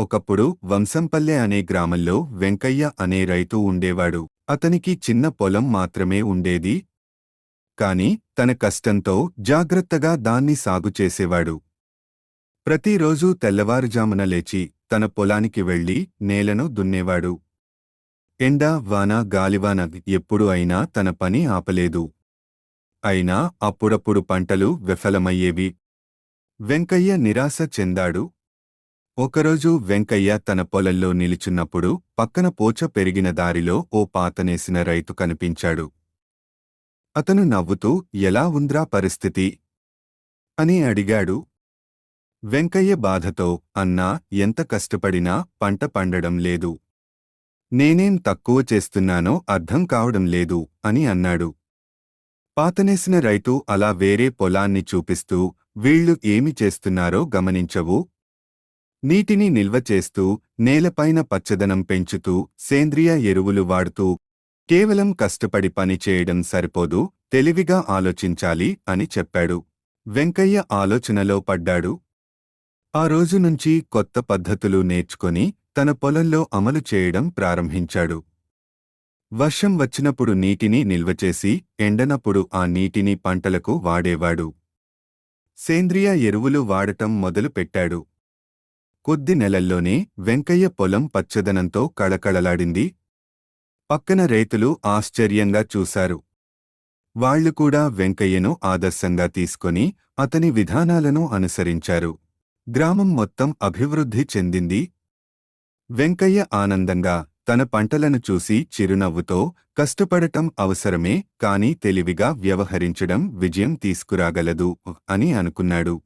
ఒకప్పుడు వంశంపల్లె అనే గ్రామంలో వెంకయ్య అనే రైతు ఉండేవాడు. అతనికి చిన్న పొలం మాత్రమే ఉండేది. కాని తన కష్టంతో జాగ్రత్తగా దాన్ని సాగు చేసేవాడు. ప్రతిరోజూ తెల్లవారుజామున లేచి తన పొలానికి వెళ్లి నేలను దున్నేవాడు. ఎండ, వాన, గాలివాన ఎప్పుడు అయినా తన పని ఆపలేదు. అయినా అప్పుడప్పుడు పంటలు విఫలమయ్యేవి. వెంకయ్య నిరాశ చెందాడు. ఒకరోజు వెంకయ్య తన పొలంలో నిలుచున్నప్పుడు పక్కన పోచ పెరిగిన దారిలో ఓ పాతనేసిన రైతు కనిపించాడు. అతను నవ్వుతూ, "ఎలా ఉంద్రా పరిస్థితి?" అని అడిగాడు. వెంకయ్య బాధతో, "అన్నా, ఎంత కష్టపడినా పంట పండడం లేదు. నేనేం తక్కువ చేస్తున్నానో అర్థం కావడం లేదు" అని అన్నాడు. పాతనేసిన రైతు అలా వేరే పొలాన్ని చూపిస్తూ, "వీళ్ళు ఏమి చేస్తున్నారో గమనించవు? నీటిని నిల్వ చేస్తూ, నేలపైన పచ్చదనం పెంచుతూ, సేంద్రియ ఎరువులు వాడుతూ, కేవలం కష్టపడి పని చేయడం సరిపోదు, తెలివిగా ఆలోచించాలి" అని చెప్పాడు. వెంకయ్య ఆలోచనలో పడ్డాడు. ఆ రోజు నుంచి కొత్త పద్ధతులు నేర్చుకొని తన పొలంలో అమలు చేయడం ప్రారంభించాడు. వర్షం వచ్చినప్పుడు నీటిని నిల్వచేసి, ఎండనప్పుడు ఆ నీటిని పంటలకు వాడేవాడు. సేంద్రియ ఎరువులు వాడటం మొదలుపెట్టాడు. కొద్ది నెలల్లోనే వెంకయ్య పొలం పచ్చదనంతో కళకళలాడింది. పక్కన రైతులు ఆశ్చర్యంగా చూశారు. వాళ్లు కూడా వెంకయ్యను ఆదర్శంగా తీసుకొని అతని విధానాలను అనుసరించారు. గ్రామం మొత్తం అభివృద్ధి చెందింది. వెంకయ్య ఆనందంగా తన పంటలను చూసి చిరునవ్వుతో, "కష్టపడటం అవసరమే, కానీ తెలివిగా వ్యవహరించడం విజయం తీసుకురాగలదు" అని అనుకున్నాడు.